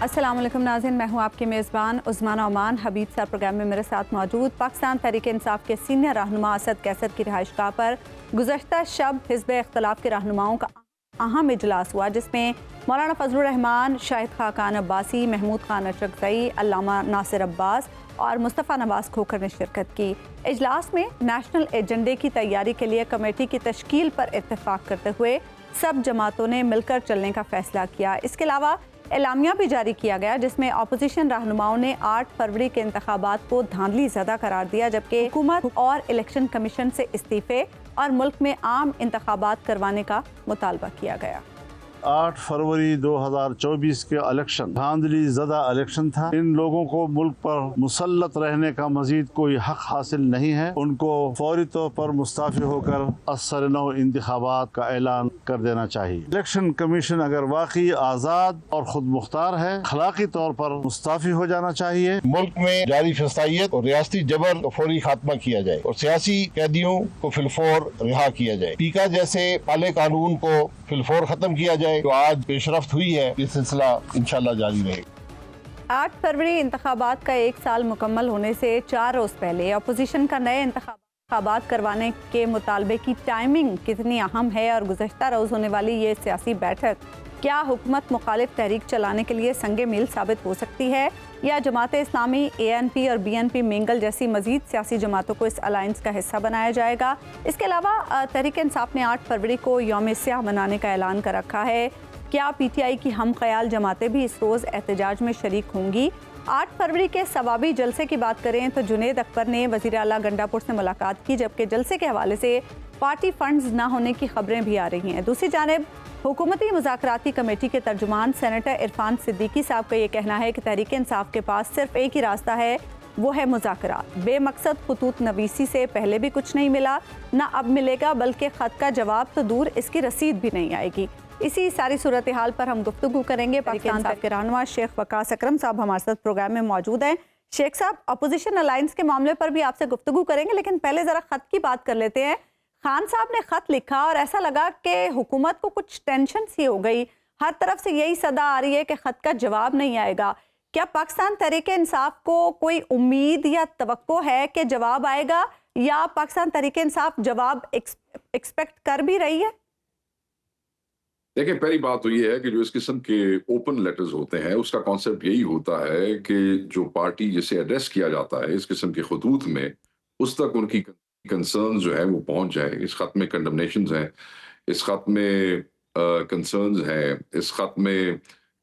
السلام علیکم ناظرین، میں ہوں آپ کی میزبان عثمان عمان. حبیب صاحب پروگرام میں میرے ساتھ موجود. پاکستان تحریک انصاف کے سینئر رہنما اسد قیصر کی رہائش گاہ پر گزشتہ شب حزب اختلاف کے رہنماؤں کا اہم اجلاس ہوا، جس میں مولانا فضل الرحمان، شاہد خاقان عباسی، محمود خان اشرفزئی، علامہ ناصر عباس اور مصطفیٰ نواز کھوکھر نے شرکت کی. اجلاس میں نیشنل ایجنڈے کی تیاری کے لیے کمیٹی کی تشکیل پر اتفاق کرتے ہوئے سب جماعتوں نے مل کر چلنے کا فیصلہ کیا. اس کے علاوہ اعلامیہ بھی جاری کیا گیا، جس میں اپوزیشن رہنماؤں نے 8 فروری کے انتخابات کو دھاندلی زدہ قرار دیا، جبکہ حکومت اور الیکشن کمیشن سے استعفے اور ملک میں عام انتخابات کروانے کا مطالبہ کیا گیا. 8 فروری 2024 کے الیکشن دھاندلی زدہ الیکشن تھا. ان لوگوں کو ملک پر مسلط رہنے کا مزید کوئی حق حاصل نہیں ہے. ان کو فوری طور پر مستعفی ہو کر اثر نو انتخابات کا اعلان کر دینا چاہیے. الیکشن کمیشن اگر واقعی آزاد اور خود مختار ہے، اخلاقی طور پر مستعفی ہو جانا چاہیے. ملک میں جاری فسطائیت اور ریاستی جبر کا فوری خاتمہ کیا جائے اور سیاسی قیدیوں کو فی الفور رہا کیا جائے. پیکا جیسے کالے قانون کو فی الفور ختم کیا جائے. جو آج پیش رفت ہوئی ہے، یہ سلسلہ انشاءاللہ جاری رہے. 8 فروری انتخابات کا 1 سال مکمل ہونے سے 4 روز پہلے اپوزیشن کا نئے انتخابات کروانے کے مطالبے کی ٹائمنگ کتنی اہم ہے، اور گزشتہ روز ہونے والی یہ سیاسی بیٹھک کیا حکومت مخالف تحریک چلانے کے لیے سنگ میل ثابت ہو سکتی ہے، یا جماعت اسلامی، ANP اور BNP منگل جیسی مزید سیاسی جماعتوں کو اس الائنس کا حصہ بنایا جائے گا؟ اس کے علاوہ تحریک انصاف نے 8 فروری کو یوم سیاہ منانے کا اعلان کر رکھا ہے. کیا PTI کی ہم خیال جماعتیں بھی اس روز احتجاج میں شریک ہوں گی؟ 8 فروری کے ثوابی جلسے کی بات کریں تو جنید اکبر نے وزیر اعلیٰ گنڈا پور سے ملاقات کی، جبکہ جلسے کے حوالے سے پارٹی فنڈز نہ ہونے کی خبریں بھی آ رہی ہیں. دوسری جانب حکومتی مذاکراتی کمیٹی کے ترجمان سینیٹر عرفان صدیقی صاحب کا یہ کہنا ہے کہ تحریک انصاف کے پاس صرف ایک ہی راستہ ہے، وہ ہے مذاکرات. بے مقصد خطوط نویسی سے پہلے بھی کچھ نہیں ملا، نہ اب ملے گا، بلکہ خط کا جواب تو دور، اس کی رسید بھی نہیں آئے گی. اسی ساری صورتحال پر ہم گفتگو کریں گے. پاکستان صاحب کے رہنما شیخ وقاص اکرم صاحب ہمارے ساتھ پروگرام میں موجود ہیں. شیخ صاحب، اپوزیشن الائنس کے معاملے پر بھی آپ سے گفتگو کریں گے، لیکن پہلے ذرا خط کی بات کر لیتے ہیں. خان صاحب نے خط لکھا اور ایسا لگا کہ حکومت کو کچھ ٹینشن سی ہو گئی. ہر طرف سے یہی صدا آ رہی ہے کہ خط کا جواب نہیں آئے گا. کیا پاکستان تحریک انصاف کو کوئی امید یا توقع ہے کہ جواب آئے گا، یا پاکستان تحریک انصاف جواب ایکسپیکٹ کر بھی رہی ہے؟ دیکھیں، پہلی بات تو یہ ہے کہ جو اس قسم کے اوپن لیٹرز ہوتے ہیں، اس کا کانسیپٹ یہی ہوتا ہے کہ جو پارٹی جسے ایڈریس کیا جاتا ہے اس قسم کے خطوط میں، اس تک ان کی کنسرنز جو ہیں وہ پہنچ جائیں. اس خط میں کنڈمنیشنز ہیں، اس خط میں کنسرنز ہیں، اس خط میں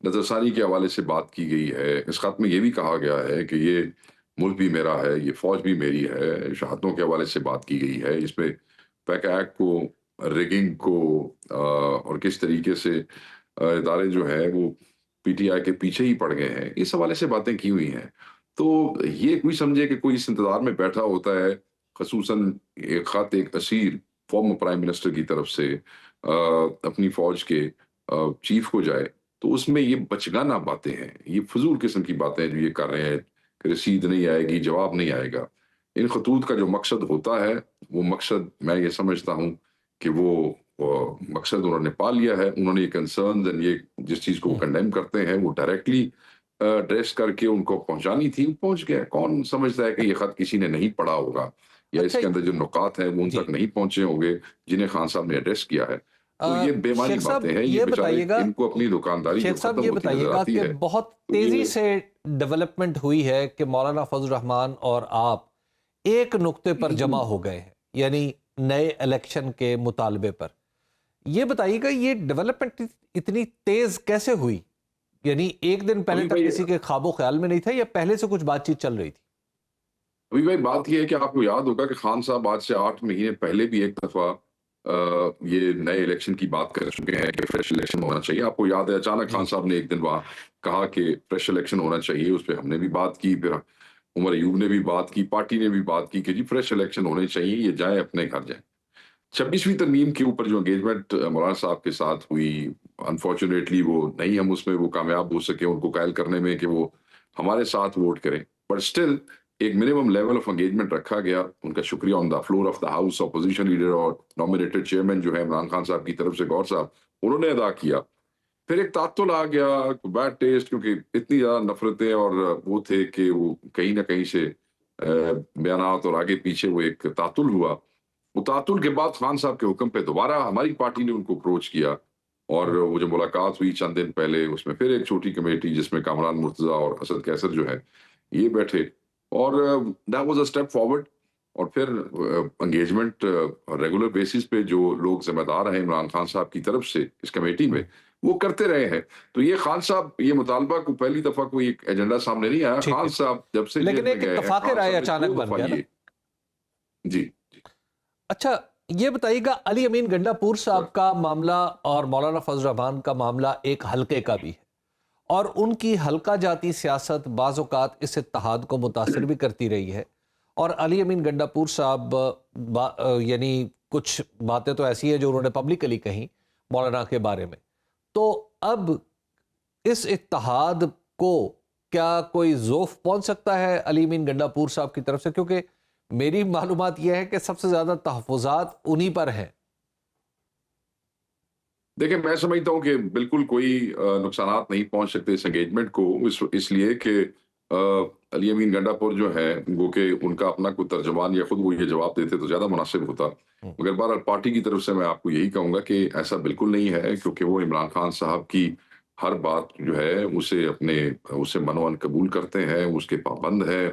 نظر ثانی کے حوالے سے بات کی گئی ہے. اس خط میں یہ بھی کہا گیا ہے کہ یہ ملک بھی میرا ہے، یہ فوج بھی میری ہے. شہادتوں کے حوالے سے بات کی گئی ہے. اس میں پیک ایکٹ کو، ریگنگ کو اور کس طریقے سے ادارے جو ہیں وہ PTI کے پیچھے ہی پڑ گئے ہیں، اس حوالے سے باتیں کی ہوئی ہیں. تو یہ کوئی سمجھے کہ کوئی اس انتظار میں بیٹھا ہوتا ہے، خصوصاً ایک خط ایک اسیر فارمر پرائم منسٹر کی طرف سے اپنی فوج کے چیف کو جائے، تو اس میں یہ بچگانہ باتیں ہیں، یہ فضول قسم کی باتیں جو یہ کر رہے ہیں کہ رسید نہیں آئے گی، جواب نہیں آئے گا. ان خطوط کا جو مقصد ہوتا ہے، وہ مقصد میں یہ سمجھتا ہوں کہ وہ مقصد انہوں نے پا لیا ہے. انہوں نے یہ کنسرنز، یہ جس چیز کو کنڈیم کرتے ہیں وہ ڈائریکٹلی ایڈریس کر کے ان کو پہنچانی تھی، پہنچ گیا. کون سمجھتا ہے کہ یہ خط کسی نے نہیں پڑھا ہوگا، یا اس کے اندر جو نکات ہیں وہ ان تک نہیں پہنچے ہوں گے جنہیں خان صاحب نے ایڈریس کیا ہے. تو یہ بے معنی باتیں ہیں. یہ بتائیے گا، ان کو اپنی دکانداری شیخ صاحب یہ بتائیے گا کہ بہت تیزی سے ڈیولپمنٹ ہوئی ہے کہ مولانا فضل الرحمان اور آپ ایک نقطے پر جمع ہو گئے ہیں، یعنی نئے الیکشن کے مطالبے پر. یہ بتائیے گا یہ ڈیولپمنٹ اتنی تیز کیسے ہوئی؟ یعنی ایک دن پہلے تک کسی کے خواب و خیال میں نہیں تھا، یا پہلے سے کچھ بات چیت چل رہی تھی؟ ابھی بھائی بات یہ ہے کہ آپ کو یاد ہوگا کہ خان صاحب آج سے 8 مہینے پہلے بھی ایک دفعہ یہ نئے الیکشن کی بات کر چکے ہیں کہ فریش الیکشن ہونا چاہیے. آپ کو یاد ہے اچانک خان صاحب نے ایک دن وہاں کہا کہ فریش الیکشن ہونا چاہیے. اس پہ ہم نے بھی بات کی، پھر عمر ایوب نے بھی بات کی، پارٹی نے بھی بات کی کہ جی فریش الیکشن ہونے چاہیے، یہ جائیں اپنے گھر جائیں. 26ویں ترمیم کے اوپر جو انگیجمنٹ مولانا صاحب کے ساتھ ہوئی، انفارچونیٹلی وہ نہیں ہم اس میں وہ کامیاب ہو سکے ان کو قائل کرنے میں کہ وہ ہمارے ساتھ ووٹ کریں، بٹ اسٹل ایک منیمم لیول آف انگیجمنٹ رکھا گیا. ان کا شکریہ on the floor of the house opposition leader اور نامینیٹڈ چیئرمین جو ہے عمران خان صاحب کی طرف سے، گور صاحب، انہوں نے ادا کیا پھر ایک تعطل آ گیا, بیڈ ٹیسٹ, کیونکہ اتنی زیادہ نفرتیں اور وہ تھے کہ وہ کہیں نہ کہیں سے بیانات اور آگے پیچھے وہ ایک تعطل ہوا. وہ تعطل کے بعد خان صاحب کے حکم پہ دوبارہ ہماری پارٹی نے ان کو اپروچ کیا, اور وہ جو ملاقات ہوئی چند دن پہلے, اس میں پھر ایک چھوٹی کمیٹی جس میں کامران مرتضیٰ اور اسد کیسر جو ہے یہ بیٹھے, اور that was a step forward. اور پھر انگیجمنٹ ریگولر بیسس پہ جو لوگ ذمہ دار ہیں عمران خان صاحب کی طرف سے اس کمیٹی میں, وہ کرتے رہے ہیں. تو یہ خان صاحب یہ مطالبہ کو پہلی دفعہ کوئی ایک ایجنڈا سامنے نہیں آیا. خان صاحب جب سے لیکن ایک اتفاق رائے اچانک بن گیا نا. جی. اچھا یہ بتائیے گا, علی امین گنڈا پور صاحب کا معاملہ اور مولانا فضل الرحمان کا معاملہ ایک حلقے کا بھی ہے, اور ان کی حلقہ جاتی سیاست بعض اوقات اس اتحاد کو متاثر بھی کرتی رہی ہے. اور علی امین گنڈا پور صاحب یعنی کچھ باتیں تو ایسی ہیں جو انہوں نے پبلکلی کہیں مولانا کے بارے میں. تو اب اس اتحاد کو کیا کوئی ذوف پہنچ سکتا ہے علی امین گنڈا پور صاحب کی طرف سے, کیونکہ میری معلومات یہ ہے کہ سب سے زیادہ تحفظات انہی پر ہیں. دیکھیں میں سمجھتا ہوں کہ بالکل کوئی نقصانات نہیں پہنچ سکتے اس انگیجمنٹ کو, اس لیے کہ علی امین گنڈا پور جو ہے وہ کہ ان کا اپنا کوئی ترجمان یا خود وہ یہ جواب دیتے تو زیادہ مناسب ہوتا. مگر بہرحال پارٹی کی طرف سے میں آپ کو یہی کہوں گا کہ ایسا بالکل نہیں ہے, کیونکہ وہ عمران خان صاحب کی ہر بات جو ہے اسے منوان قبول کرتے ہیں, اس کے پابند ہیں.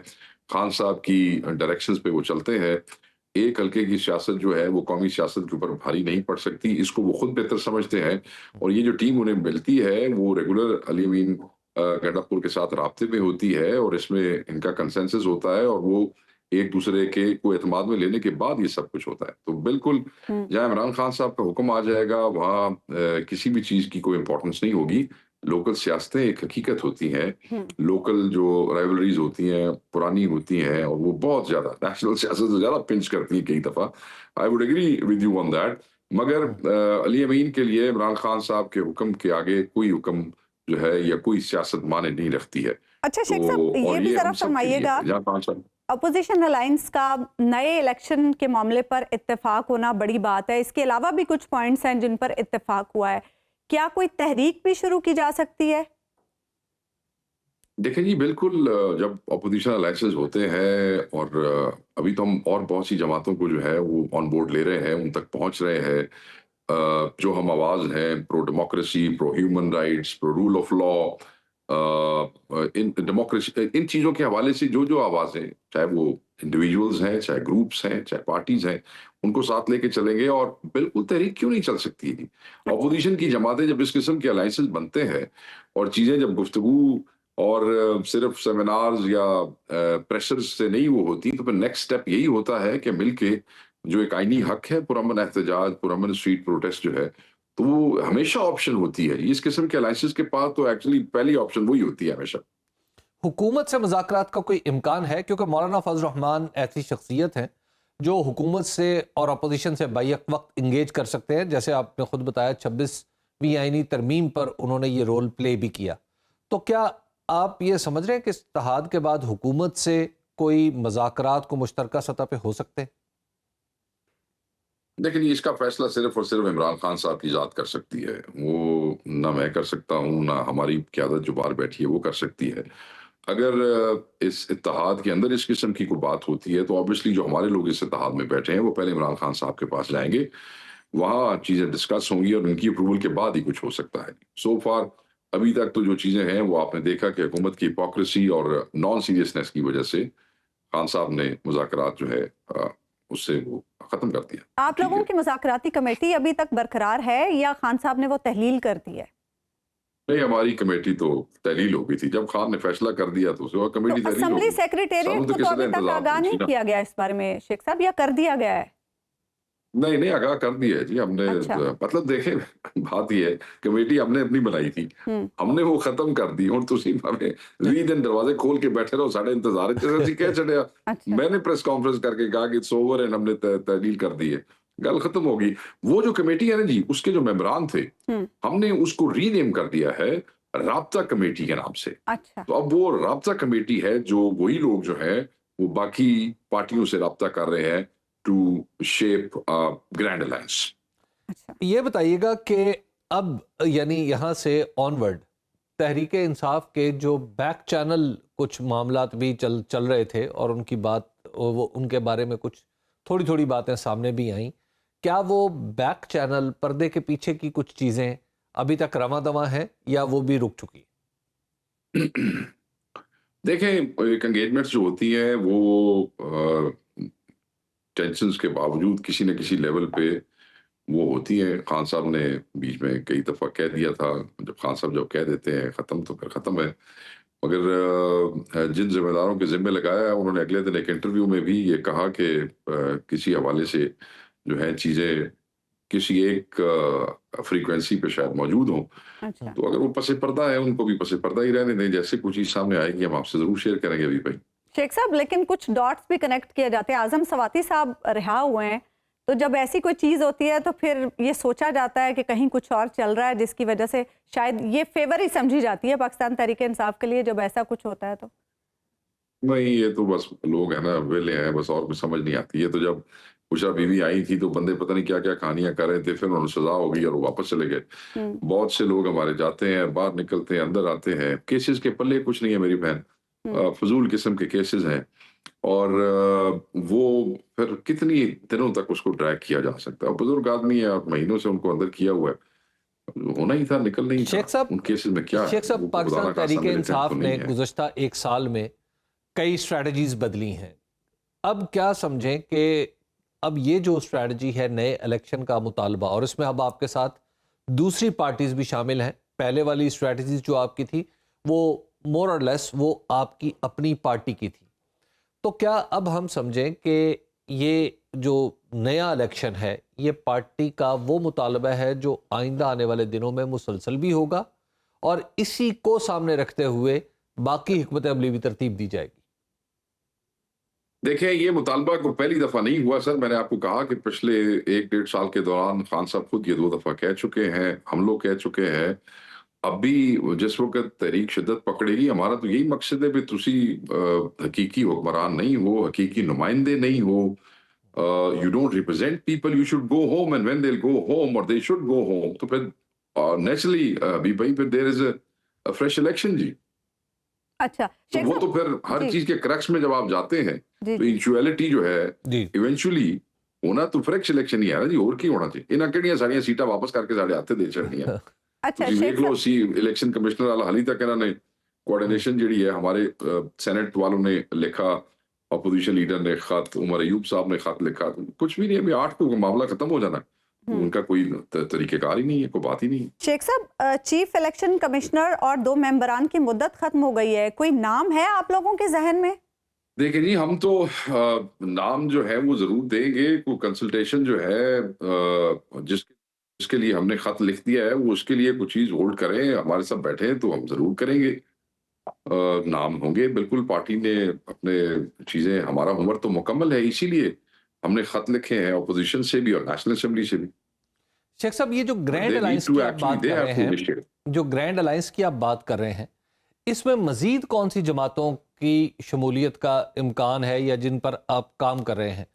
خان صاحب کی ڈائریکشنز پہ وہ چلتے ہیں. ایک حلقے کی سیاست جو ہے وہ قومی سیاست کے اوپر بھاری نہیں پڑ سکتی, اس کو وہ خود بہتر سمجھتے ہیں. اور یہ جو ٹیم انہیں ملتی ہے وہ ریگولر علی امین گنڈا پور کے ساتھ رابطے میں ہوتی ہے, اور اس میں ان کا کنسنسس ہوتا ہے, اور وہ ایک دوسرے کے کو اعتماد میں لینے کے بعد یہ سب کچھ ہوتا ہے. تو بالکل جہاں عمران خان صاحب کا حکم آ جائے گا وہاں کسی بھی چیز کی کوئی امپورٹنس نہیں ہوگی. لوکل سیاستیں ایک حقیقت ہوتی ہیں, لوکل جو رائیولریز ہوتی ہیں پرانی ہوتی ہیں, اور وہ بہت زیادہ نیشنل سیاست سے زیادہ پنچ کرتی ہیں کئی دفعہ. I would agree with you on that. مگر علی امین کے لیے عمران خان صاحب کے حکم کے آگے کوئی حکم جو ہے یا کوئی سیاست مانے نہیں رکھتی ہے. اچھا شیخ صاحب یہ بھی ذرا فرمائیے گا, اپوزیشن الائنس کا نئے الیکشن کے معاملے پر اتفاق ہونا بڑی بات ہے, اس کے علاوہ بھی کچھ پوائنٹس ہیں جن پر اتفاق ہوا ہے, کیا کوئی تحریک بھی شروع کی جا سکتی ہے؟ دیکھیں جی بالکل, جب اپوزیشن الائنسز ہوتے ہیں, اور ابھی تو ہم اور بہت سی جماعتوں کو جو ہے وہ آن بورڈ لے رہے ہیں, ان تک پہنچ رہے ہیں, جو ہم آواز ہیں pro democracy, pro human rights, pro rule of law, in democracy, ان چیزوں کے حوالے سے جو آوازیں, چاہے وہ انڈیویجولز ہیں, چاہے گروپس ہیں, چاہے پارٹیز ہیں, ان کو ساتھ لے کے چلیں گے. اور بالکل تحریک کیوں نہیں چل سکتی ہے. اپوزیشن کی جماعتیں جب اس قسم کے الائنسز بنتے ہیں, اور چیزیں جب گفتگو اور صرف سیمینارز یا پریشر سے نہیں وہ ہوتی, تو پھر نیکسٹ سٹیپ یہی ہوتا ہے کہ مل کے جو ایک آئینی حق ہے پرامن احتجاج, پرامن اسٹریٹ پروٹیسٹ جو ہے, تو وہ ہمیشہ آپشن ہوتی ہے. اس قسم کے الائنسز کے پاس تو ایکچولی پہلی آپشن وہی ہوتی ہے ہمیشہ. حکومت سے مذاکرات کا کوئی امکان ہے؟ کیونکہ مولانا فضل الرحمان ایسی شخصیت ہیں جو حکومت سے اور اپوزیشن سے بیک وقت انگیج کر سکتے ہیں, جیسے آپ نے خود بتایا 26ویں آئینی ترمیم پر انہوں نے یہ رول پلے بھی کیا. تو کیا آپ یہ سمجھ رہے ہیں کہ اتحاد کے بعد حکومت سے کوئی مذاکرات کو مشترکہ سطح پہ ہو سکتے ہیں؟ لیکن اس کا فیصلہ صرف اور صرف عمران خان صاحب کی ذات کر سکتی ہے. وہ نہ میں کر سکتا ہوں, نہ ہماری قیادت جو باہر بیٹھی ہے وہ کر سکتی ہے. اگر اس اتحاد کے اندر اس قسم کی کوئی بات ہوتی ہے تو obviously جو ہمارے لوگ اس اتحاد میں بیٹھے ہیں وہ پہلے عمران خان صاحب کے پاس جائیں گے, وہاں چیزیں ڈسکس ہوں گی, اور ان کی اپروول کے بعد ہی کچھ ہو سکتا ہے. سو فار ابھی تک تو جو چیزیں ہیں وہ آپ نے دیکھا کہ حکومت کی ہپوکریسی اور نان سیریسنس کی وجہ سے خان صاحب نے مذاکرات جو ہے اس سے وہ ختم کر دیا. آپ لوگوں کی مذاکراتی کمیٹی ابھی تک برقرار ہے یا خان صاحب نے وہ تحلیل کر دی ہے؟ نہیں, ہماری کمیٹی تو تحلیل ہو گئی تھی جب خان نے فیصلہ کر دیا تو کمیٹی تحلیل ہو گئی. اسمبلی سیکریٹریٹ کو تو ابھی تک آگاہ نہیں کیا گیا اس بارے میں شیخ صاحب, یا کر دیا گیا ہے؟ نہیں آگاہ کر دیا ہے جی ہم نے. مطلب دیکھیں بات یہ ہے, کمیٹی ہم نے اپنی بنائی تھی, ہم نے وہ ختم کر دی. اور تسی ہمیں 20 دن دروازے کھول کے بیٹھے رہو, ساڑھے انتظار جیسے کہہ چڑیا. میں نے پریس کانفرنس کر کے کہا کہ اٹس اوور اینڈ ہم نے تحلیل کر دی ہے, گل ختم ہوگی. وہ جو کمیٹی ہے نا جی, اس کے جو ممبران تھے ہم نے اس کو ری نیم کر دیا ہے رابطہ کمیٹی کے نام سے. تو اب وہ رابطہ کمیٹی ہے جو وہی لوگ جو ہیں وہ باقی پارٹیوں سے رابطہ کر رہے ہیں ٹو شیپ گرینڈ الائنس. یہ بتائیے گا کہ اب یعنی یہاں سے آنورڈ تحریک انصاف کے جو بیک چینل کچھ معاملات بھی چل رہے تھے اور ان کی بات وہ ان کے بارے میں کچھ تھوڑی تھوڑی باتیں سامنے بھی آئیں، کیا وہ بیک چینل پردے کے پیچھے کی کچھ چیزیں ابھی تک رواں دواں ہیں یا وہ بھی رک چکی؟ دیکھیں، ایک انگیجمنٹ جو ہوتی ہے وہ ٹینشنز کے باوجود کسی نہ کسی لیول پہ وہ ہوتی ہیں. خان صاحب نے بیچ میں کئی دفعہ کہہ دیا تھا، جب خان صاحب جب کہہ دیتے ہیں ختم تو پھر ختم ہے. مگر جن ذمہ داروں کے ذمہ لگایا انہوں نے اگلے دن ایک انٹرویو میں بھی یہ کہا کہ کسی حوالے سے جو ہے چیزیں کسی ایک فریکوینسی پہ شاید موجود ہوں، اچھا تو اگر وہ پس پردہ ہے ان کو بھی پس پردہ ہی رہنے دیں. جیسے کچھ چیز سامنے آئے گی ہم آپ سے ضرور شیئر کریں گے ابھی بھائی. شیخ صاحب، لیکن کچھ ڈاٹس بھی کنیکٹ کیے جاتے ہیں. اعظم سواتی صاحب رہا ہوئے ہیں، تو جب ایسی کوئی چیز ہوتی ہے تو پھر یہ سوچا جاتا ہے کہ کہیں کچھ اور چل رہا ہے جس کی وجہ سے شاید یہ فیور ہی سمجھی جاتی ہے پاکستان تحریک انصاف کے لیے جب ایسا کچھ ہوتا ہے. تو نہیں، یہ تو بس لوگ ہیں نا ویلے ہیں، بس اور کچھ سمجھ نہیں آتی. یہ تو جب اشرا بیوی آئی تھی تو بندے پتہ نہیں کیا کیا کہانیاں کر رہے تھے، پھر انہوں نے سزا ہو گئی اور وہ واپس چلے گئے. بہت سے لوگ ہمارے جاتے ہیں، باہر نکلتے ہیں، اندر آتے ہیں، کیسز کے پلے کچھ نہیں ہے میری بہن. فضول قسم کے کیسز ہیں اور وہ پھر کتنی دنوں تک اس کو ڈریگ کیا جا سکتا ہے. بزرگ آدمی ہے اور مہینوں سے ان کو اندر کیا ہوا ہے، ہونا ہی تھا، نکل نہیں تھا. شیخ صاحب، ان کیسز میں کیا ہے؟ شیخ صاحب، وہ پاکستان خدا نہ تحریک خواستہ میرے انصاف ذہن تو نے نہیں ہے. گزشتہ ایک سال میں کئی اسٹریٹجیز بدلی ہیں. اب کیا سمجھیں کہ اب یہ جو اسٹریٹجی ہے نئے الیکشن کا مطالبہ، اور اس میں اب آپ کے ساتھ دوسری پارٹیز بھی شامل ہیں. پہلے والی اسٹریٹجیز جو آپ کی تھی وہ مور اور لیس وہ آپ کی اپنی پارٹی کی تھی. تو کیا اب ہم سمجھیں کہ یہ جو نیا الیکشن ہے یہ پارٹی کا وہ مطالبہ ہے جو آئندہ آنے والے دنوں میں مسلسل بھی ہوگا اور اسی کو سامنے رکھتے ہوئے باقی حکمت عملی بھی ترتیب دی جائے گی؟ دیکھیں، یہ مطالبہ کو پہلی دفعہ نہیں ہوا سر. میں نے آپ کو کہا کہ پچھلے 1-1.5 سال کے دوران خان صاحب خود یہ 2 دفعہ کہہ چکے ہیں، ہم لوگ کہہ چکے ہیں. اب بھی جس وقت تحریک شدت پکڑے گی، ہمارا تو یہی مقصد ہے کہ تسی حقیقی حکمران نہیں ہو، حقیقی نمائندے نہیں ہو. You don't represent people, you should go home, and when they'll go home or they should go home, تو پھر نیچرلی بھی بھائی پھر there is a fresh election جی. اچھا تو وہ تو پھر ہر چیز کے کرکس میں جب آپ جاتے ہیں تو ایکچویلٹی جو ہے ایونچولی ہونا تو فریش الیکشن ہی ہے نا جی. اور کی ہونا چاہیے انہاں کہڑیاں ساریاں سیٹاں واپس کر کے ساڑے ہاتھ دے چڑنی ہیں. اچھا جی دیکھ لو سی الیکشن کمشنر والا حالی تک انہوں نے کوارڈینیشن جڑی ہے ہمارے سینٹ والوں نے لکھا، اپوزیشن لیڈر نے خط، عمر ایوب صاحب نے خط لکھا، کچھ بھی نہیں. ابھی 8 کو معاملہ ختم ہو جانا، ان کا کوئی طریقہ کار ہی نہیں ہے، کوئی بات ہی نہیں. شیخ صاحب، چیف الیکشن کمشنر اور 2 ممبران کی مدت ختم ہو گئی ہے، کوئی نام ہے آپ لوگوں کے ذہن میں؟ دیکھیں جی، ہم تو نام جو ہے وہ ضرور دیں گے. کوئی کنسلٹیشن جو ہے جس کے لیے ہم نے خط لکھ دیا ہے وہ اس کے لیے کچھ چیز ہولڈ کریں، ہمارے ساتھ بیٹھیں تو ہم ضرور کریں گے. نام ہوں گے بالکل. پارٹی نے اپنے چیزیں، ہمارا عمر تو مکمل ہے، اسی لیے ہم نے خط لکھے ہیں اپوزیشن سے بھی اور نیشنل اسمبلی سے بھی. شیخ صاحب، یہ جو گرینڈ الائنس کی آپ بات کر رہے ہیں، جو گرینڈ الائنس کی آپ بات کر رہے ہیں، اس میں مزید کون سی جماعتوں کی شمولیت کا امکان ہے یا جن پر آپ کام کر رہے ہیں؟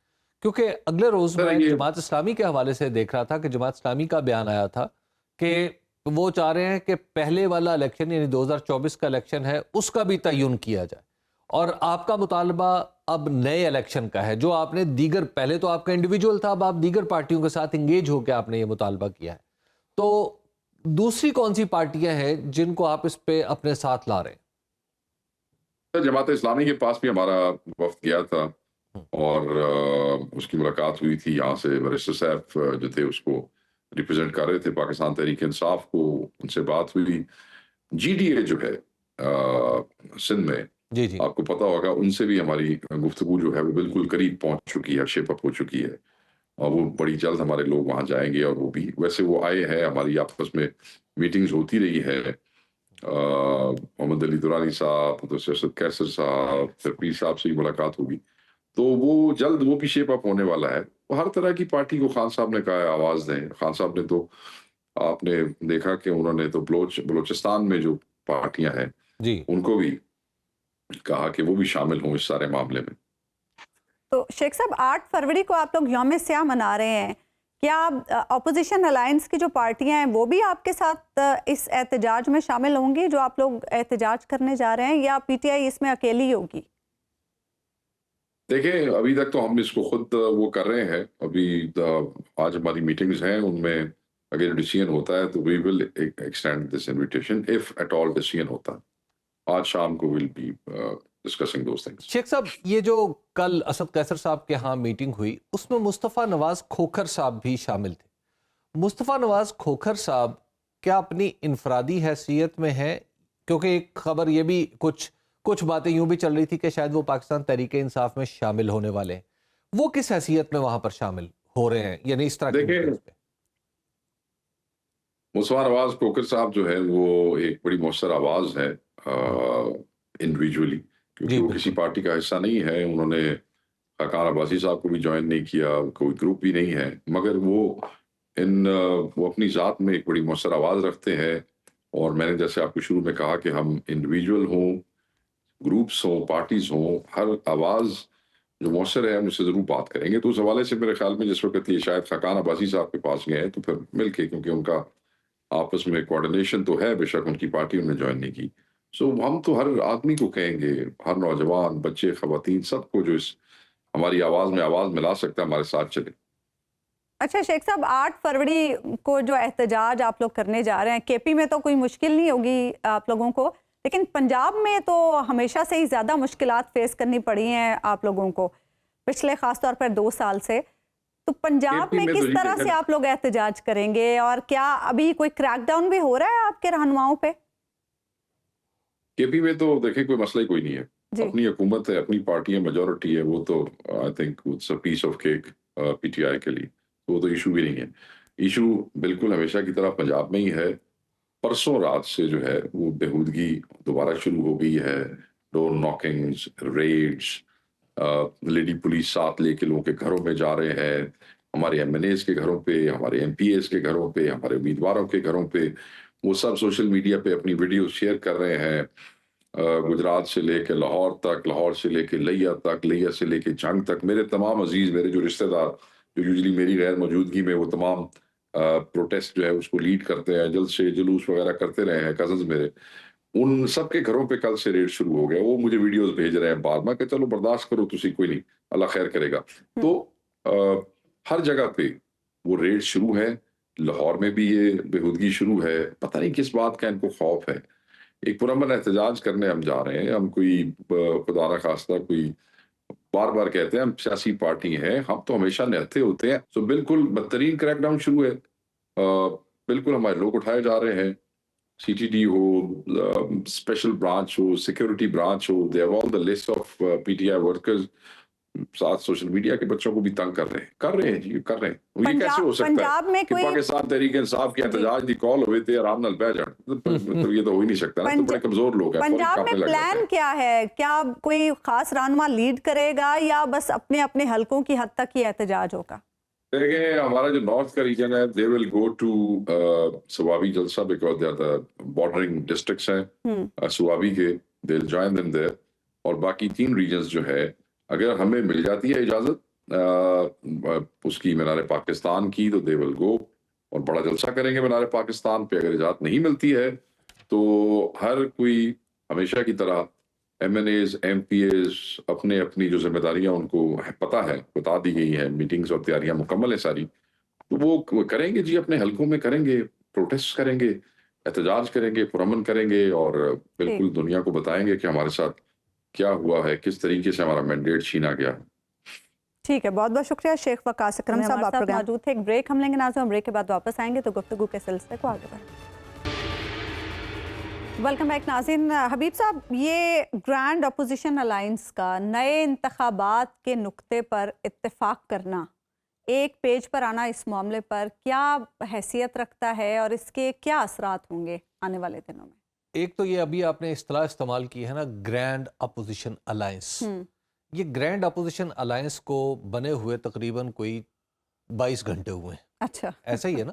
کیونکہ اگلے روز میں جماعت اسلامی کے حوالے سے دیکھ رہا تھا کہ جماعت اسلامی کا بیان آیا تھا کہ وہ چاہ رہے ہیں کہ پہلے والا الیکشن یعنی 2024 کا الیکشن ہے اس کا بھی تعین کیا جائے، اور آپ کا مطالبہ اب نئے الیکشن کا ہے جو آپ نے دیگر، پہلے تو آپ کا انڈیویجول تھا، اب آپ دیگر پارٹیوں کے ساتھ انگیج ہو کے آپ نے یہ مطالبہ کیا ہے. تو دوسری کون سی پارٹیاں ہیں جن کو آپ اس پہ اپنے ساتھ لا رہے ہیں؟ جماعت اسلامی کے پاس بھی ہمارا وفد گیا تھا اور اس کی ملاقات ہوئی تھی. یہاں سے برسٹر صاحب جو تھے اس کو ریپرزینٹ کر رہے تھے پاکستان تحریک انصاف کو، ان سے بات ہوئی. جی ڈی اے جو ہے سندھ میں، جی آپ کو پتا ہوگا، ان سے بھی ہماری گفتگو جو ہے وہ بالکل قریب پہنچ چکی ہے، شیپ اپ ہو چکی ہے، اور وہ بڑی جلد ہمارے لوگ وہاں جائیں گے. اور وہ بھی ویسے وہ آئے ہیں، ہماری آپس میں میٹنگز ہوتی رہی ہے. محمد علی درانی صاحب، سیاست کیسر صاحب، پھر پیر صاحب سے ہی ملاقات ہوگی، تو وہ جلد وہ بھی شیپ اپ ہونے والا ہے. ہر طرح کی پارٹی کو خان صاحب نے کہا ہے آواز دیں. خان صاحب نے تو آپ نے دیکھا کہ انہوں نے تو بلوچستان میں جو پارٹیاں ہیں ان کو بھی کہا کہ وہ بھی شامل ہوں اس سارے معاملے میں. تو شیخ صاحب، 8 فروری کو آپ لوگ یوم سیاہ منا رہے ہیں، کیا اپوزیشن الائنس کی جو پارٹیاں ہیں وہ بھی آپ کے ساتھ اس احتجاج میں شامل ہوں گی جو آپ لوگ احتجاج کرنے جا رہے ہیں، یا پی ٹی آئی اس میں اکیلی ہوگی؟ دیکھیں ابھی تک تو ہم اس کو خود وہ کر رہے ہیں. ابھی آج ہماری میٹنگز ہیں، ان میں اگر ڈیسیژن ہوتا ہے تو we will extend this invitation if at all decision ہوتا. آج شام کو will be discussing those things. Sheikh صاحب، یہ جو کل اسد قیصر صاحب کے ہاں میٹنگ ہوئی اس میں مصطفیٰ نواز کھوکھر صاحب بھی شامل تھے. مصطفیٰ نواز کھوکھر صاحب کیا اپنی انفرادی حیثیت میں ہیں؟ کیونکہ ایک خبر یہ بھی کچھ باتیں یوں بھی چل رہی تھی کہ شاید وہ پاکستان تحریک انصاف میں شامل ہونے والے ہیں. وہ کس حیثیت میں وہاں پر شامل ہو رہے ہیں؟ یعنی اس طرح دیکھیں، مصطفیٰ نواز کھوکھر صاحب جو ہے وہ ایک بڑی مؤثر آواز ہے انڈیویجولی، کیونکہ وہ کسی پارٹی کا حصہ نہیں ہے. انہوں نے خاقان عباسی صاحب کو بھی جوائن نہیں کیا، کوئی گروپ بھی نہیں ہے، مگر وہ اپنی ذات میں ایک بڑی مؤثر آواز رکھتے ہیں. اور میں نے جیسے آپ کو شروع میں کہا کہ ہم انڈیویجول ہوں، گروپس ہوں، پارٹیز ہوں، ہر آواز جو مؤثر ہے ہم اس سے ضرور بات کریں گے. تو اس حوالے سے میرے خیال میں جس وقت یہ شاید خاقان عباسی صاحب کے پاس گئے ہیں تو پھر مل کے، کیونکہ ان کا آپس میں کوارڈینیشن تو ہے، بے شک ان کی پارٹی انہوں نے جوائن نہیں کی. سو ہم تو ہر آدمی کو کہیں گے، ہر نوجوان، بچے، خواتین، سب کو جو اس ہماری آواز میں آواز ملا سکتا ہے، ہمارے ساتھ چلے. اچھا شیخ صاحب، 8 فروری کو جو احتجاج آپ لوگ کرنے جا رہے ہیں، کے پی میں تو کوئی مشکل نہیں ہوگی آپ لوگوں کو، لیکن پنجاب میں تو ہمیشہ سے ہی زیادہ مشکلات فیس کرنی پڑی ہیں آپ لوگوں کو پچھلے خاص طور پر 2 سال سے. تو پنجاب میں کس طرح سے آپ لوگ احتجاج کریں گے، اور کیا ابھی کوئی کریک ڈاؤن بھی ہو رہا ہے آپ کے رہنماؤں پہ؟ کے پی میں تو دیکھیں کوئی مسئلہ ہی کوئی نہیں ہے. اپنی حکومت ہے، اپنی پارٹی ہے، میجورٹی ہے. وہ تو I think it's a piece of cake P T I کے لیے. وہ تو ایشو بھی نہیں ہے. ایشو بالکل ہمیشہ کی طرح پنجاب میں ہی ہے. پرسوں رات سے جو ہے وہ بےہودگی دوبارہ شروع ہو گئی ہے. ڈور ناکنگز، ریڈز، لیڈی پولیس ساتھ لے کے لوگوں کے گھروں میں جا رہے ہیں، ہمارے ایم این ایز کے گھروں پہ، ہمارے ایم پی ایز کے گھروں پہ، ہمارے امیدواروں کے گھروں پہ. وہ سب سوشل میڈیا پہ اپنی ویڈیو شیئر کر رہے ہیں. گجرات سے لے کے لاہور تک، لاہور سے لے کے لیا تک، لیا سے لے کے جنگ تک. میرے تمام عزیز، میرے جو رشتہ دار جو یوزلی میری غیر موجودگی میں وہ تمام پروٹیسٹ جو ہے اس کو لیڈ کرتے ہیں، جلد سے جلوس وغیرہ کرتے رہے ہیں، کزنز میرے، ان سب کے گھروں پہ کل سے ریڈ شروع ہو گیا. وہ مجھے ویڈیوز بھیج رہے ہیں بعد میں کہ چلو برداشت کرو تسی، کوئی نہیں، اللہ خیر کرے گا. تو ہر جگہ پہ وہ ریڈ شروع ہے. لاہور میں بھی یہ بےہودگی شروع ہے. پتہ نہیں کس بات کا ان کو خوف ہے. ایک پرامن احتجاج کرنے ہم جا رہے ہیں. ہم کوئی خدا نہ خواستہ کوئی، بار بار کہتے ہیں ہم سیاسی پارٹی ہیں، ہم تو ہمیشہ نہتے ہوتے ہیں. تو بالکل بدترین کریک ڈاؤن شروع ہے. بالکل ہمارے لوگ اٹھائے جا رہے ہیں. سی ٹی ڈی ہو، اسپیشل برانچ ہو، سیکیورٹی برانچ ہو، they have all the list of P T I workers. ساتھ سوشل میڈیا کے بچوں کو بھی تنگ کر رہے ہیں جی، کر رہے ہیں. یہ کیسے ہو سکتا ہے کہ پاکستان تحریک انصاف کے احتجاج دی کال ہوئے تھے آرام نال بہ جان؟ مطلب یہ تو ہو ہی نہیں سکتا نا. تو بڑے کمزور لوگ ہیں. پنجاب میں پلان کیا ہے؟ کیا کوئی خاص رہنما لیڈ کرے گا یا بس اپنے اپنے حلقوں کی حد تک ہی احتجاج ہوگا؟ دیکھیں، ہمارا جو نارتھ کا ریجن ہے، they will go to Swabi جلسہ because they are the bordering districts ہیں سوابی کے. they'll join them there. اور باقی 3 ریجنز جو ہے، اگر ہمیں مل جاتی ہے اجازت اس کی مینار پاکستان کی، تو they will go اور بڑا جلسہ کریں گے مینار پاکستان پہ. اگر اجازت نہیں ملتی ہے تو ہر کوئی ہمیشہ کی طرح M N As, M P As اپنے اپنی جو ذمہ داریاں ان کو پتہ ہے، بتا دی گئی ہیں، میٹنگز اور تیاریاں مکمل ہیں ساری. تو وہ کریں گے جی، اپنے حلقوں میں کریں گے، پروٹیسٹ کریں گے، احتجاج کریں گے، پرامن کریں گے، اور بالکل دنیا کو بتائیں گے کہ ہمارے ساتھ کیا ہوا ہے، کس طریقے سے ہمارا مینڈیٹ چھینا گیا. ٹھیک ہے، بہت بہت شکریہ شیخ وقاص اکرم صاحب، آپ موجود تھے. ایک بریک ہم لیں گے ناظرین، بریک کے بعد واپس آئیں گے تو گفتگو کے سلسلے کو آگے بڑھیں. ویلکم بیک ناظرین. حبیب صاحب، یہ گرینڈ اپوزیشن الائنس کا نئے انتخابات کے نقطے پر اتفاق کرنا، ایک پیج پر آنا، اس معاملے پر کیا حیثیت رکھتا ہے اور اس کے کیا اثرات ہوں گے آنے والے دنوں میں؟ ایک تو یہ ابھی آپ نے اصطلاح استعمال کی ہے نا، گرینڈ اپوزیشن الائنس. یہ گرینڈ اپوزیشن الائنس کو بنے ہوئے تقریباً کوئی 22 گھنٹے ہوئے ہیں. اچھا، ایسا ہی ہے نا.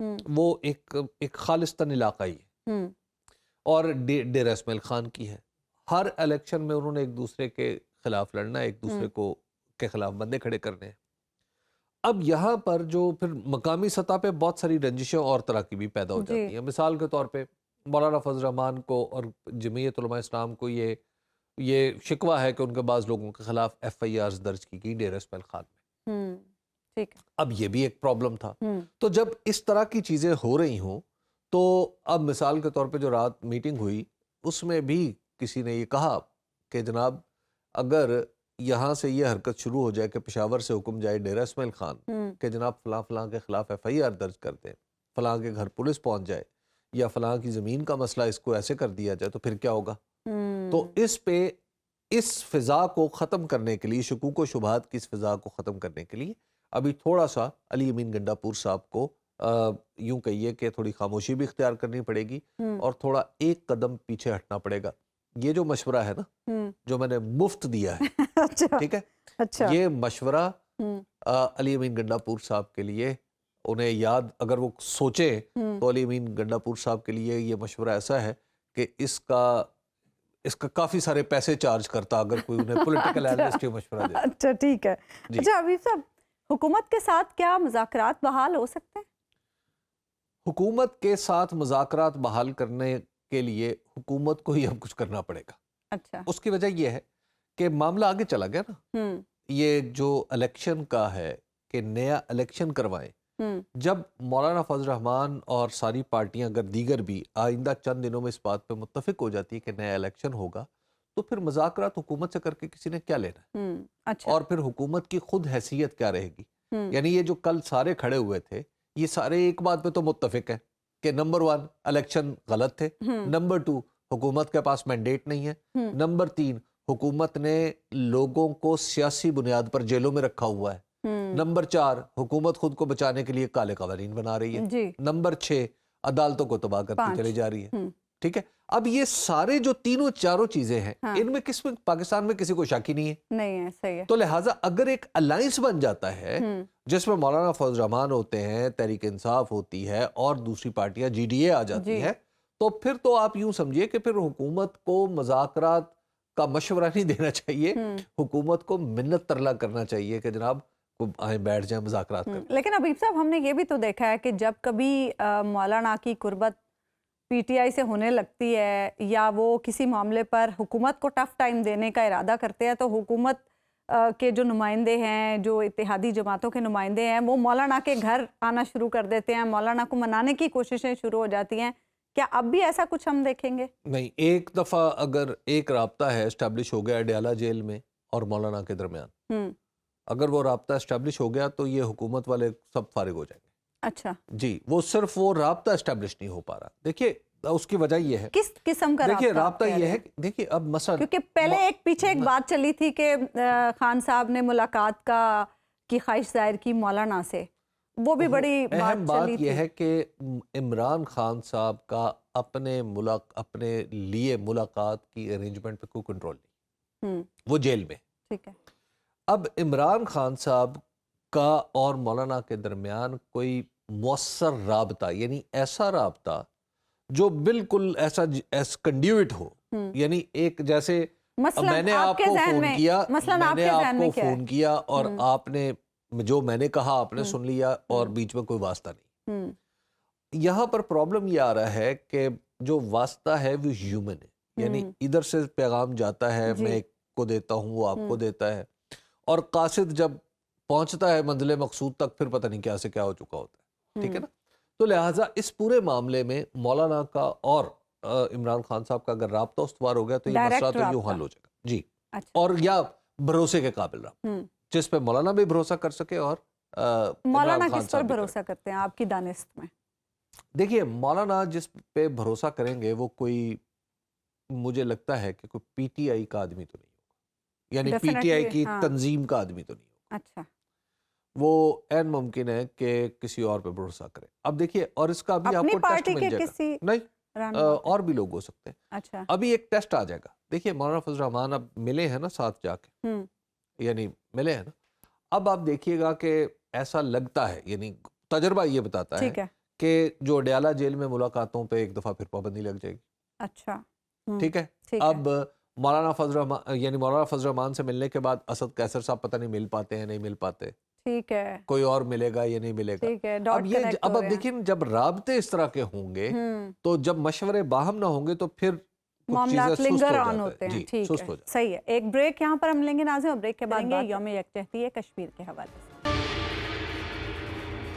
وہ ایک خالصتاً علاقائی ہے اور ڈیرہ اسماعیل خان کی ہے. ہر الیکشن میں انہوں نے ایک دوسرے کے خلاف لڑنا، ایک دوسرے کو کے خلاف بندے کھڑے کرنے ہیں. اب یہاں پر جو پھر مقامی سطح پہ بہت ساری رنجشیں اور طرح کی بھی پیدا ہو جاتی ہیں. مثال کے طور پہ مولانا فضل الرحمان کو اور جمعیت علماء اسلام کو یہ شکوہ ہے کہ ان کے بعض لوگوں کے خلاف ایف آئی آرز درج کی گئی ڈیرہ اسماعیل خان میں. اب یہ بھی ایک پرابلم تھا. تو جب اس طرح کی چیزیں ہو رہی ہوں تو اب مثال کے طور پہ جو رات میٹنگ ہوئی اس میں بھی کسی نے یہ کہا کہ جناب اگر یہاں سے یہ حرکت شروع ہو جائے کہ پشاور سے حکم جائے ڈیرہ اسماعیل خان کہ جناب فلاں فلاں کے خلاف ایف آئی آر درج کر دیں، فلاں کے گھر پولیس پہنچ جائے یا فلاں کی زمین کا مسئلہ اس کو ایسے کر دیا جائے تو پھر کیا ہوگا. تو اس فضا کو ختم کرنے کے لیے، شکوک و شبہات کی اس فضا کو ختم کرنے کے لیے ابھی تھوڑا سا علی امین گنڈا پور صاحب کو یوں کہیے کہ تھوڑی خاموشی بھی اختیار کرنی پڑے گی اور تھوڑا ایک قدم پیچھے ہٹنا پڑے گا. یہ جو مشورہ ہے نا جو میں نے مفت دیا ہے، ٹھیک ہے، یہ مشورہ علی امین گنڈا پور صاحب کے لیے، انہیں یاد اگر وہ سوچے تو علی امین گنڈا پور صاحب کے لیے یہ مشورہ ایسا ہے کہ اس کا کافی سارے پیسے چارج کرتا اگر کوئی انہیں پولیٹیکل اینالسٹ یہ مشورہ دے. اچھا ٹھیک ہے. اچھا حبیب صاحب، حکومت کے ساتھ کیا مذاکرات بحال ہو سکتے ہیں؟ حکومت کے ساتھ مذاکرات بحال کرنے کے لیے حکومت کو ہی اب کچھ کرنا پڑے گا. اچھا. اس کی وجہ یہ ہے کہ معاملہ آگے چلا گیا نا. یہ جو الیکشن کا ہے کہ نیا الیکشن کروائیں، جب مولانا فضل الرحمان اور ساری پارٹیاں اگر دیگر بھی آئندہ چند دنوں میں اس بات پہ متفق ہو جاتی ہے کہ نیا الیکشن ہوگا تو پھر مذاکرات حکومت سے کر کے کسی نے کیا لینا ہے. اچھا. اور پھر حکومت کی خود حیثیت کیا رہے گی. یعنی یہ جو کل سارے کھڑے ہوئے تھے یہ سارے ایک بات پہ تو متفق ہیں کہ نمبر 1 الیکشن غلط تھے، نمبر 2 حکومت کے پاس مینڈیٹ نہیں ہے، نمبر 3 حکومت نے لوگوں کو سیاسی بنیاد پر جیلوں میں رکھا ہوا ہے، نمبر 4 حکومت خود کو بچانے کے لیے کالے قوانین بنا رہی ہے، نمبر 6 عدالتوں کو تباہ کرتی چلی جا رہی ہے. ٹھیک ہے. اب یہ سارے جو تینوں چاروں چیزیں ہیں ان میں کس میں پاکستان میں کسی کو شک ہی نہیں ہے. صحیح ہے. تو لہٰذا اگر ایک الائنس بن جاتا ہے جس میں مولانا فضل الرحمان ہوتے ہیں، تحریک انصاف ہوتی ہے اور دوسری پارٹیاں جی ڈی اے آ جاتی ہے، تو پھر تو آپ یوں سمجھیے کہ پھر حکومت کو مذاکرات کا مشورہ نہیں دینا چاہیے، حکومت کو منت ترلا کرنا چاہیے کہ جناب آئیں بیٹھ جائیں مذاکرات کریں. لیکن حبیب صاحب ہم نے یہ بھی تو دیکھا ہے کہ جب کبھی مولانا کی قربت پی ٹی آئی سے ہونے لگتی ہے یا وہ کسی معاملے پر حکومت کو ٹف ٹائم دینے کا ارادہ کرتے ہیں تو حکومت کے جو نمائندے ہیں، جو اتحادی جماعتوں کے نمائندے ہیں، وہ مولانا کے گھر آنا شروع کر دیتے ہیں، مولانا کو منانے کی کوششیں شروع ہو جاتی ہیں. کیا اب بھی ایسا کچھ ہم دیکھیں گے؟ نہیں. ایک دفعہ اگر ایک رابطہ ہے اسٹیبلش ہو گیا اڈیالہ جیل میں اور مولانا کے درمیان، اگر وہ رابطہ اسٹیبلش ہو گیا تو یہ حکومت والے سب فارغ ہو جائیں گے. اچھا جی. وہ صرف وہ رابطہ اسٹیبلش نہیں ہو پا رہا. دیکھیے اس کی وجہ یہ ہے، کس قسم کا دیکھیے رابطہ یہ ہے، دیکھیے اب مثلا کیونکہ پہلے ایک پیچھے ایک بات چلی تھی کہ خان صاحب نے ملاقات کی خواہش ظاہر کی مولانا سے، وہ بھی بڑی اہم بات بات چلی یہ تھی. ہے کہ عمران خان صاحب کا اپنے لیے ملاقات کی ارینجمنٹ پہ کوئی کنٹرول نہیں، وہ جیل میں. ٹھیک ہے. اب عمران خان صاحب کا اور مولانا کے درمیان کوئی مؤثر رابطہ، یعنی ایسا رابطہ جو بالکل ایسا کنڈیوٹ ہو، یعنی ایک جیسے میں نے آپ کو فون کیا اور آپ نے جو میں نے کہا آپ نے سن لیا اور بیچ میں کوئی واسطہ نہیں. یہاں پر پرابلم یہ آ رہا ہے کہ جو واسطہ ہے وہ ہیومن ہے، یعنی ادھر سے پیغام جاتا ہے، میں ایک کو دیتا ہوں، وہ آپ کو دیتا ہے، اور قاصد جب پہنچتا ہے منزل مقصود تک پھر پتہ نہیں کیا سے کیا ہو چکا ہوتا ہے. ٹھیک ہے نا. تو لہٰذا اس پورے معاملے میں مولانا کا اور عمران خان صاحب کا اگر رابطہ استوار ہو گیا تو یہ مسئلہ تو یوں حل ہو جائے گا. جی. اور یا بھروسے کے قابل رابطہ جس پہ مولانا بھی بھروسہ کر سکے اور مولانا کس پر بھروسہ کرتے ہیں آپ کی دانست میں؟ دیکھیے مولانا جس پہ بھروسہ کریں گے وہ کوئی، مجھے لگتا ہے کہ کوئی پی ٹی آئی کا آدمی تو نہیں ہوگا، یعنی پی ٹی آئی کی تنظیم کا آدمی تو نہیں ہوگا. اچھا. وہ عین ممکن ہے کہ کسی اور پہ بھروسہ کرے. اب دیکھیے اور اس کا ابھی آپ کو ٹیسٹ مل جائے گا، نہیں اور بھی لوگ ہو سکتے ہیں. اچھا. ابھی ایک ٹیسٹ آ جائے گا. دیکھیے مولانا فضل الرحمان اب ملے ہیں نا ساتھ جا کے، یعنی ملے ہیں نا. اب آپ دیکھیے گا کہ ایسا لگتا ہے، یعنی تجربہ یہ بتاتا ہے کہ جو اڈیالہ جیل میں ملاقاتوں پہ ایک دفعہ پھر پابندی لگ جائے گی. اچھا ٹھیک ہے. اب مولانا فضل الرحمان یعنی مولانا فضل الرحمان سے ملنے کے بعد اسد قیصر صاحب پتہ نہیں مل پاتے ہیں نہیں مل پاتے, ٹھیک ہے, کوئی اور ملے گا یا نہیں ملے گا. ٹھیک ہے, اب دیکھیں جب رابطے اس طرح کے ہوں گے تو جب مشورے باہم نہ ہوں گے تو پھر معاملات لنگر آن ہوتے ہیں. ٹھیک ہے, صحیح ہے. ایک بریک یہاں پر ہم لیں گے ناظرین, اور بریک کے بعد یوم یکجہتی کشمیر کے حوالے سے.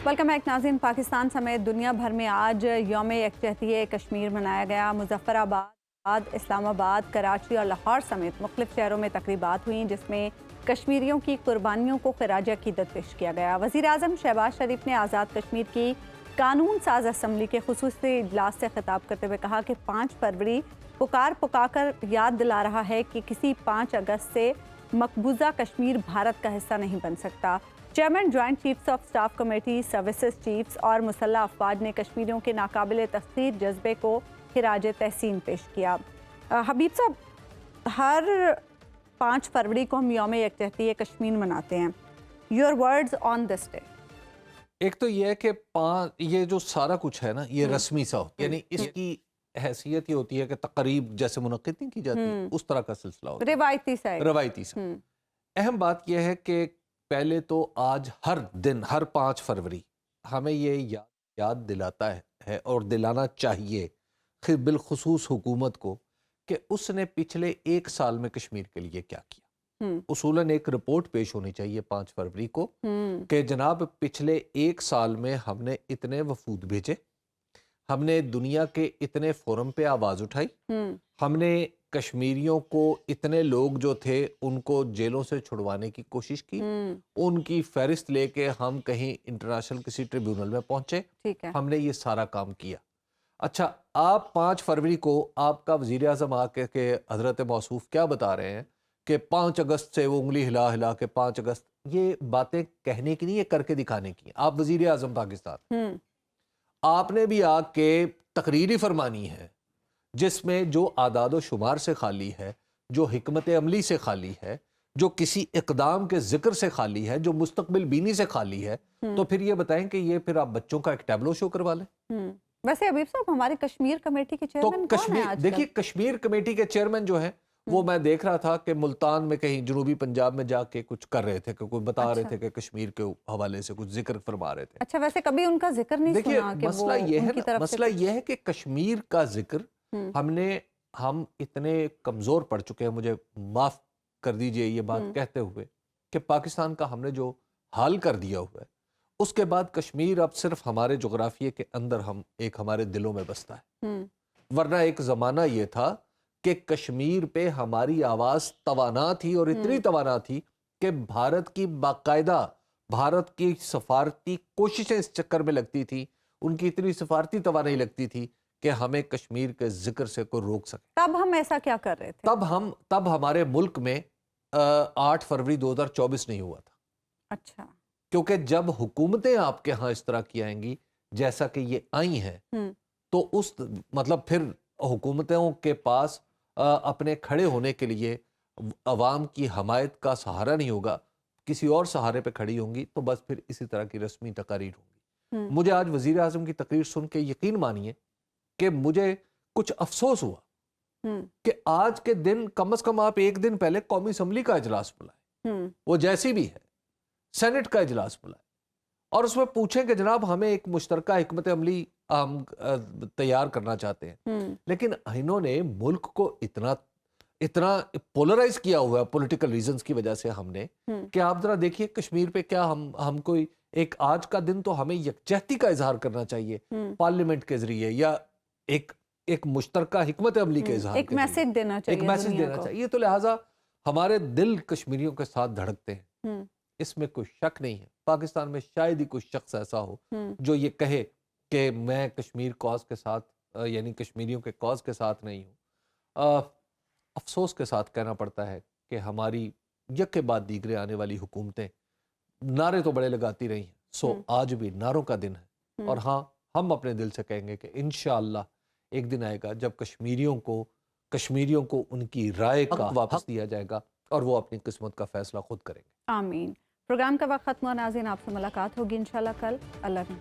ویلکم بیک ناظرین. پاکستان سمیت دنیا بھر میں آج یوم یکجہتی کشمیر منایا گیا. مظفر آباد, اسلام آباد, کراچی اور لاہور سمیت مختلف شہروں میں تقریبات ہوئیں جس میں کشمیریوں کی قربانیوں کو خراج عقیدت پیش کیا گیا. وزیر اعظم شہباز شریف نے آزاد کشمیر کی قانون ساز اسمبلی کے خصوصی اجلاس سے خطاب کرتے ہوئے کہا کہ 5 فروری پکار کر یاد دلا رہا ہے کہ کسی 5 اگست سے مقبوضہ کشمیر بھارت کا حصہ نہیں بن سکتا. Chairman joint chiefs of staff committee, services chiefs اور مسلح افواج نے کشمیریوں کے ناقابل تسخیر جذبے کو خراج تحسین پیش کیا. حبیب صاحب, ہر 5 فروری کو ہم یوم یکجہتی کشمیر مناتے ہیں. Your words on this day. ایک تو یہ ہے کہ یہ جو سارا کچھ ہے نا یہ رسمی سا ہوتا ہے, یعنی اس کی حیثیت یہ ہوتی ہے کہ تقریب جیسے منعقد نہیں کی جاتی اس طرح کا سلسلہ ہوتا ہے, روایتی سا. اہم بات یہ ہے کہ پہلے تو آج ہر دن, ہر 5 فروری ہمیں یہ یاد دلاتا ہے اور دلانا چاہیے بالخصوص حکومت کو کہ اس نے پچھلے 1 سال میں کشمیر کے لیے کیا کیا. اصولاً ایک رپورٹ پیش ہونی چاہیے 5 فروری کو کہ جناب پچھلے 1 سال میں ہم نے اتنے وفود بھیجے, ہم نے دنیا کے اتنے فورم پہ آواز اٹھائی, ہم نے کشمیریوں کو اتنے لوگ جو تھے ان کو جیلوں سے چھڑوانے کی کوشش کی, ان کی فہرست لے کے ہم کہیں انٹرنیشنل کسی ٹریبیونل میں پہنچے, ہم نے یہ سارا کام کیا. اچھا, آپ 5 فروری کو آپ کا وزیر اعظم آ کے کہ حضرت موصوف کیا بتا رہے ہیں کہ 5 اگست سے وہ انگلی ہلا کے 5 اگست, یہ باتیں کہنے کی نہیں, یہ کر کے دکھانے کی. آپ وزیر اعظم پاکستان, آپ نے بھی آ کے تقریری فرمانی ہے جس میں جو اعداد و شمار سے خالی ہے, جو حکمت عملی سے خالی ہے, جو کسی اقدام کے ذکر سے خالی ہے, جو مستقبل بینی سے خالی ہے, تو پھر یہ بتائیں کہ یہ پھر آپ بچوں کا ایک ٹیبلو شو کروا لیں. ویسے حبیب صاحب ہماری کشمیر کمیٹی کے چیئرمین کون ہیں آج؟ دیکھیے کشمیر کمیٹی کے چیئرمین جو ہیں وہ میں دیکھ رہا تھا کہ ملتان میں کہیں جنوبی پنجاب میں جا کے کچھ کر رہے تھے, کہ کوئی بتا رہے تھے کہ کشمیر کے حوالے سے کچھ ذکر فرما رہے تھے. اچھا, ویسے کبھی ان کا ذکر نہیں سنا کہ وہ ان کی طرف سے. مسئلہ یہ ہے کہ کشمیر کا ذکر ہم اتنے کمزور پڑ چکے ہیں, مجھے معاف کر دیجئے یہ بات کہتے ہوئے, کہ پاکستان کا ہم نے جو حال کر دیا ہوا ہے اس کے بعد کشمیر اب صرف ہمارے جغرافیے کے اندر ہمارے دلوں میں بستا ہے. ورنہ ایک زمانہ یہ تھا کہ کشمیر پہ ہماری آواز توانا تھی, اور اتنی توانا تھی کہ بھارت کی باقاعدہ بھارت کی سفارتی کوششیں اس چکر میں لگتی تھی, ان کی اتنی سفارتی توانائی لگتی تھی کہ ہمیں کشمیر کے ذکر سے کوئی روک سکے. تب ہم ایسا کیا کر رہے تھے؟ تب ہمارے ملک میں 8 فروری 2024 نہیں ہوا تھا. اچھا, کیونکہ جب حکومتیں آپ کے ہاں اس طرح کی آئیں گی جیسا کہ یہ آئی ہیں, تو اس مطلب پھر حکومتوں کے پاس اپنے کھڑے ہونے کے لیے عوام کی حمایت کا سہارا نہیں ہوگا, کسی اور سہارے پہ کھڑی ہوں گی, تو بس پھر اسی طرح کی رسمی تقاریر ہوں گی. مجھے آج وزیر اعظم کی تقریر سن کے یقین مانیے کہ مجھے کچھ افسوس ہوا کہ آج کے دن کم از کم آپ 1 دن پہلے قومی اسمبلی کا اجلاس بلائیں, وہ جیسی بھی ہے, سینٹ کا اجلاس بلائیں, اور اس میں پوچھیں کہ جناب ہمیں ایک مشترکہ حکمت عملی ہم تیار کرنا چاہتے ہیں. لیکن انہوں نے ملک کو اتنا پولرائز کیا ہوا ہے پولیٹیکل ریزنز کی وجہ سے ہم نے, کہ آپ ذرا دیکھیے کشمیر پہ کیا ہم کوئی ایک آج کا دن تو ہمیں یکجہتی کا اظہار کرنا چاہیے پارلیمنٹ کے ذریعے, یا ایک مشترکہ حکمت عملی کے اظہار, ایک میسج دینا چاہیے. تو لہٰذا ہمارے دل کشمیریوں کے ساتھ دھڑکتے ہیں, اس میں کوئی شک نہیں ہے. پاکستان میں شاید ہی کوئی شخص ایسا ہو جو یہ کہے کہ میں کشمیر کاز کے ساتھ یعنی کشمیریوں کے کاز کے ساتھ نہیں ہوں. افسوس کے ساتھ کہنا پڑتا ہے کہ ہماری یک کے بعد دیگرے آنے والی حکومتیں نعرے تو بڑے لگاتی رہی ہیں, سو آج بھی نعروں کا دن ہے. اور ہاں, ہم اپنے دل سے کہیں گے کہ انشاءاللہ ایک دن آئے گا جب کشمیریوں کو ان کی رائے کا واپس دیا جائے گا, اور وہ اپنی قسمت کا فیصلہ خود کریں گے. آمین. پروگرام کا وقت ختم ہوا ناظرین, آپ سے ملاقات ہوگی انشاءاللہ کل. اللہ نے